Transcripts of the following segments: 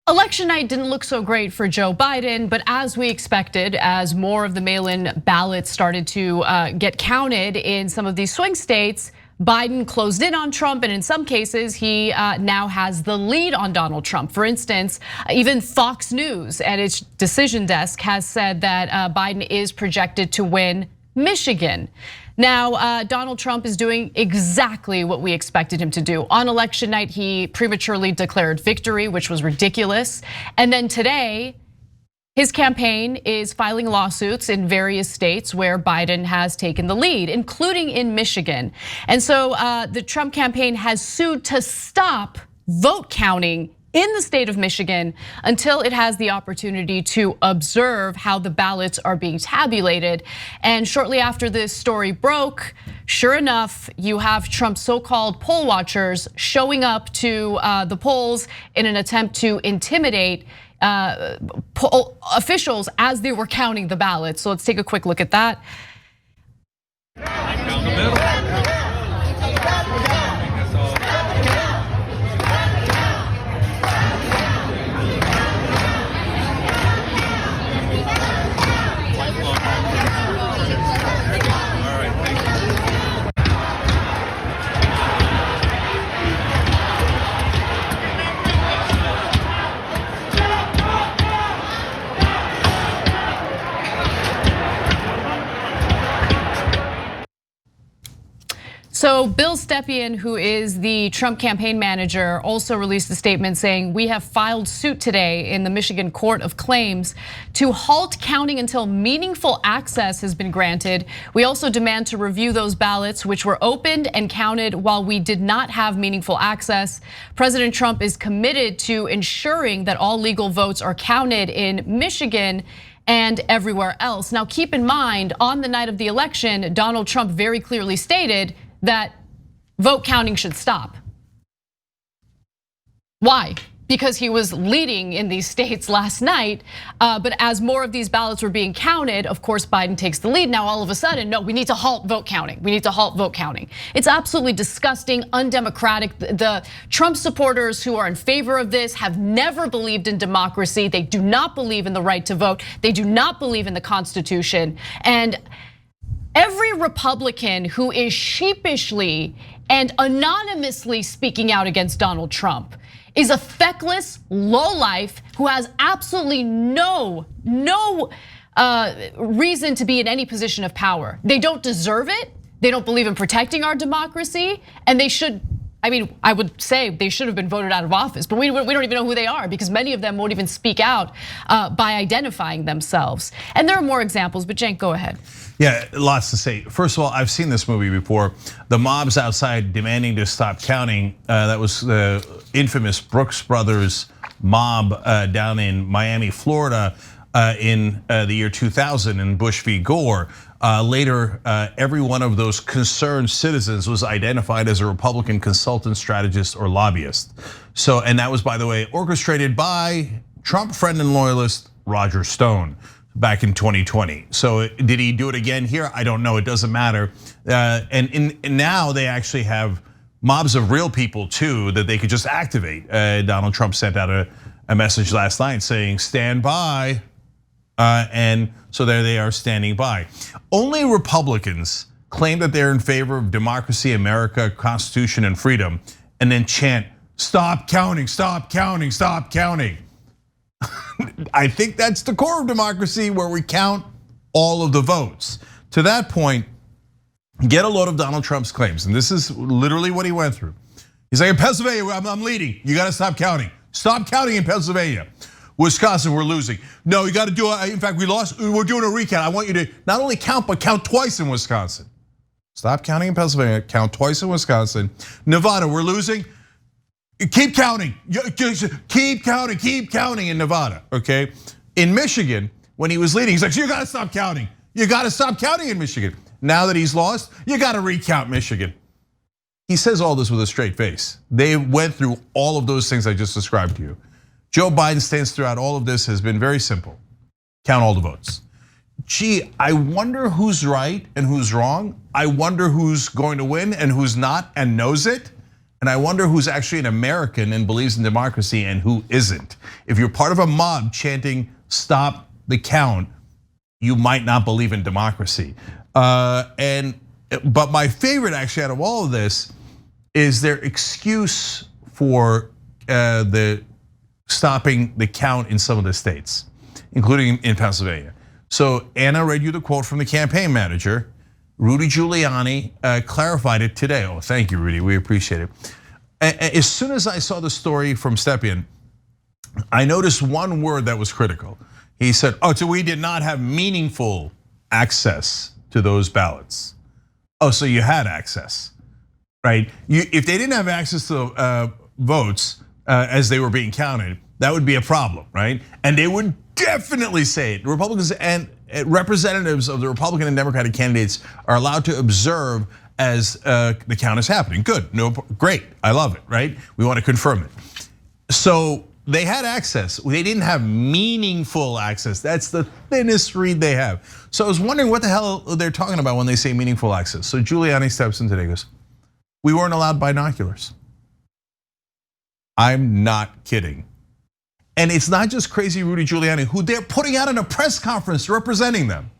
Election night didn't look so great for Joe Biden, but as we expected, as more of the mail-in ballots started to get counted in some of these swing states, Biden closed in on Trump, and in some cases, he now has the lead on Donald Trump. For instance, even Fox News at its decision desk has said that Biden is projected to win Michigan. Now, Donald Trump is doing exactly what we expected him to do. On election night, he prematurely declared victory, which was ridiculous. And then today, his campaign is filing lawsuits in various states where Biden has taken the lead, including in Michigan. And so the Trump campaign has sued to stop vote counting in the state of Michigan until it has the opportunity to observe how the ballots are being tabulated. And shortly after this story broke, sure enough, you have Trump's so-called poll watchers showing up to the polls in an attempt to intimidate poll officials as they were counting the ballots. So let's take a quick look at that. Down the middle. So Bill Stepien, who is the Trump campaign manager, also released a statement saying, "We have filed suit today in the Michigan Court of Claims to halt counting until meaningful access has been granted. We also demand to review those ballots which were opened and counted while we did not have meaningful access. President Trump is committed to ensuring that all legal votes are counted in Michigan and everywhere else." Now, keep in mind, on the night of the election, Donald Trump very clearly stated that vote counting should stop. Why? Because he was leading in these states last night, but as more of these ballots were being counted, of course, Biden takes the lead. Now, all of a sudden, no, we need to halt vote counting. We need to halt vote counting. It's absolutely disgusting, undemocratic. The Trump supporters who are in favor of this have never believed in democracy. They do not believe in the right to vote. They do not believe in the Constitution. And every Republican who is sheepishly and anonymously speaking out against Donald Trump is a feckless lowlife who has absolutely no reason to be in any position of power. They don't deserve it. They don't believe in protecting our democracy, and they should. I mean, I would say they should have been voted out of office, but we don't even know who they are because many of them won't even speak out by identifying themselves. And there are more examples, but Cenk, go ahead. Yeah, lots to say. First of all, I've seen this movie before. The mobs outside demanding to stop counting. That was the infamous Brooks Brothers mob down in Miami, Florida in the year 2000 in Bush v. Gore. Later, every one of those concerned citizens was identified as a Republican consultant, strategist, or lobbyist. So, and that was, by the way, orchestrated by Trump friend and loyalist Roger Stone back in 2020. So did he do it again here? I don't know, it doesn't matter. And now they actually have mobs of real people too that they could just activate. Donald Trump sent out a message last night saying, stand by. And so there they are standing by. Only Republicans claim that they're in favor of democracy, America, Constitution, and freedom, and then chant, stop counting, stop counting, stop counting. I think that's the core of democracy, where we count all of the votes. To that point, get a load of Donald Trump's claims, and this is literally what he went through. He's like, in Pennsylvania, I'm leading. You gotta stop counting. Stop counting in Pennsylvania. Wisconsin, we're losing. No, you gotta do it. In fact, we lost, we're doing a recount. I want you to not only count, but count twice in Wisconsin. Stop counting in Pennsylvania, count twice in Wisconsin. Nevada, we're losing. Keep counting, keep counting in Nevada, okay? In Michigan, when he was leading, he's like, so you gotta stop counting. You gotta stop counting in Michigan. Now that he's lost, you gotta recount Michigan. He says all this with a straight face. They went through all of those things I just described to you. Joe Biden's stance throughout all of this has been very simple. Count all the votes. Gee, I wonder who's right and who's wrong. I wonder who's going to win and who's not and knows it. And I wonder who's actually an American and believes in democracy and who isn't. If you're part of a mob chanting, "Stop the count," you might not believe in democracy. But my favorite actually out of all of this is their excuse for the stopping the count in some of the states, including in Pennsylvania. So Anna read you the quote from the campaign manager. Rudy Giuliani clarified it today. Oh, thank you, Rudy, we appreciate it. As soon as I saw the story from Stepien, I noticed one word that was critical. He said, "Oh, so we did not have meaningful access to those ballots." Oh, so you had access, right? If they didn't have access to votes as they were being counted, that would be a problem, right? And they would definitely say it. Republicans and representatives of the Republican and Democratic candidates are allowed to observe as the count is happening. Good, no, great, I love it, right? We want to confirm it. So they had access. They didn't have meaningful access. That's the thinnest read they have. So I was wondering what the hell they're talking about when they say meaningful access. So Giuliani steps in today and goes, "We weren't allowed binoculars." I'm not kidding. And it's not just crazy Rudy Giuliani, who they're putting out in a press conference representing them,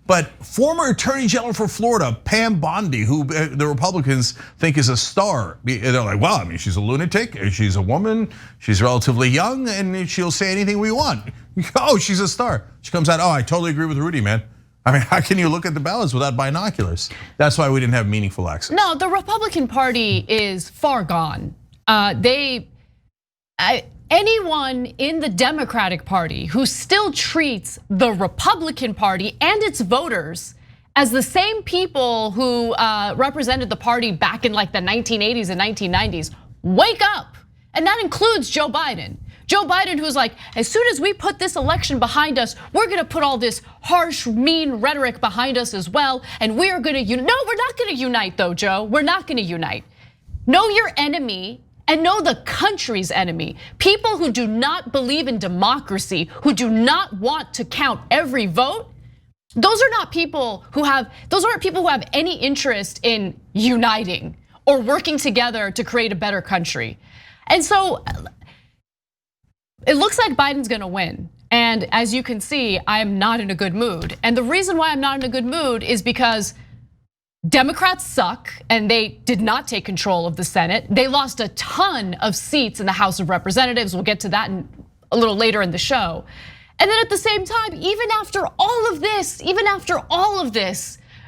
but former Attorney General for Florida, Pam Bondi, who the Republicans think is a star. They're like, well, I mean, she's a lunatic, she's a woman, she's relatively young, and she'll say anything we want. Oh, she's a star. She comes out, "Oh, I totally agree with Rudy, man. I mean, how can you look at the ballots without binoculars?" That's why we didn't have meaningful access. No, the Republican Party is far gone. Anyone in the Democratic Party who still treats the Republican Party and its voters as the same people who represented the party back in like the 1980s and 1990s, wake up. And that includes Joe Biden. Joe Biden, who's like, as soon as we put this election behind us, we're gonna put all this harsh, mean rhetoric behind us as well, and we are gonna unite. No, we're not gonna unite though, Joe. We're not gonna unite. Know your enemy and know the country's enemy. People who do not believe in democracy, who do not want to count every vote, those aren't people who have any interest in uniting or working together to create a better country. And so it looks like Biden's gonna win. And as you can see, I am not in a good mood. And the reason why I'm not in a good mood is because Democrats suck and they did not take control of the Senate. They lost a ton of seats in the House of Representatives. We'll get to that a little later in the show. And then at the same time, even after all of this,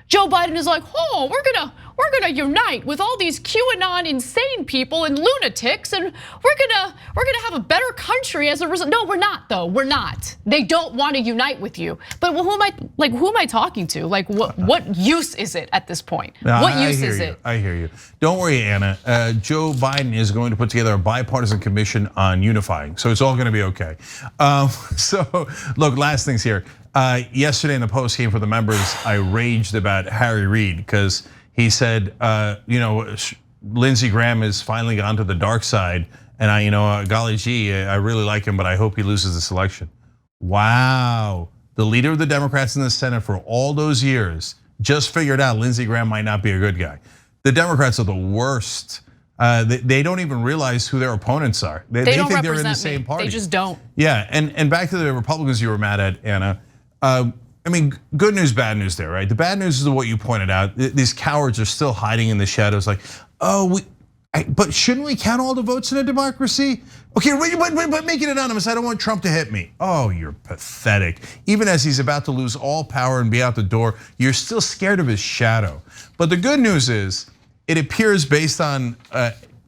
Joe Biden is like, "Oh, we're gonna unite with all these QAnon insane people and lunatics, and we're gonna have a better country as a result." No, we're not though. We're not. They don't want to unite with you. But who am I talking to? Like what use is it at this point? What use is it? I hear you. Don't worry, Anna. Joe Biden is going to put together a bipartisan commission on unifying, so it's all going to be okay. So look, last things here. Yesterday in the post game for the members, I raged about Harry Reid because he said, Lindsey Graham has finally gone to the dark side, and golly gee, I really like him, but I hope he loses this election. Wow, the leader of the Democrats in the Senate for all those years just figured out Lindsey Graham might not be a good guy. The Democrats are the worst. They don't even realize who their opponents are. They think they're in the same party. They just don't. Yeah, and back to the Republicans you were mad at, Anna. I mean, good news, bad news there, right? The bad news is what you pointed out. These cowards are still hiding in the shadows like, but shouldn't we count all the votes in a democracy? Okay, but make it anonymous. I don't want Trump to hit me. Oh, you're pathetic. Even as he's about to lose all power and be out the door, you're still scared of his shadow. But the good news is, it appears based on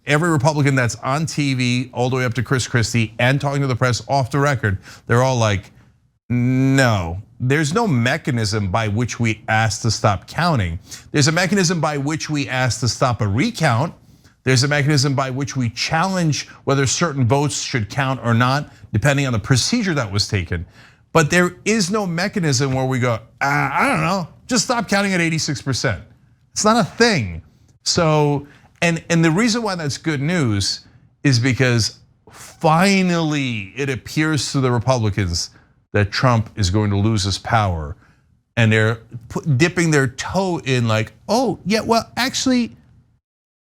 every Republican that's on TV, all the way up to Chris Christie, and talking to the press off the record, they're all like, no, there's no mechanism by which we ask to stop counting. There's a mechanism by which we ask to stop a recount. There's a mechanism by which we challenge whether certain votes should count or not, depending on the procedure that was taken. But there is no mechanism where we go, I don't know, just stop counting at 86%. It's not a thing. So, and the reason why that's good news is because finally it appears to the Republicans that Trump is going to lose his power, and they're dipping their toe in like, oh yeah, well actually,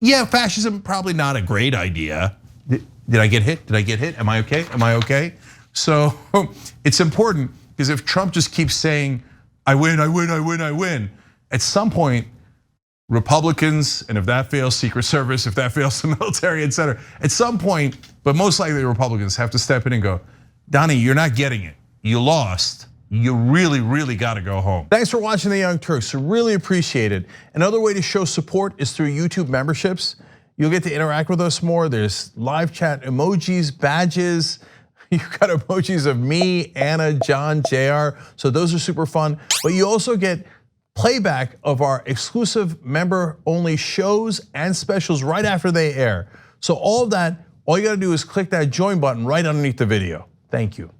yeah, fascism probably not a great idea. Did I get hit? Did I get hit? Am I okay? Am I okay? So it's important because if Trump just keeps saying, I win, I win, I win, I win, at some point, Republicans, and if that fails, Secret Service, if that fails, the military, et cetera, at some point, but most likely the Republicans have to step in and go, Donnie, you're not getting it. You lost. You really, really got to go home. Thanks for watching The Young Turks. Really appreciate it. Another way to show support is through YouTube memberships. You'll get to interact with us more. There's live chat emojis, badges. You've got emojis of me, Anna, John, JR. So those are super fun. But you also get playback of our exclusive member-only shows and specials right after they air. So all of that, all you gotta do is click that join button right underneath the video. Thank you.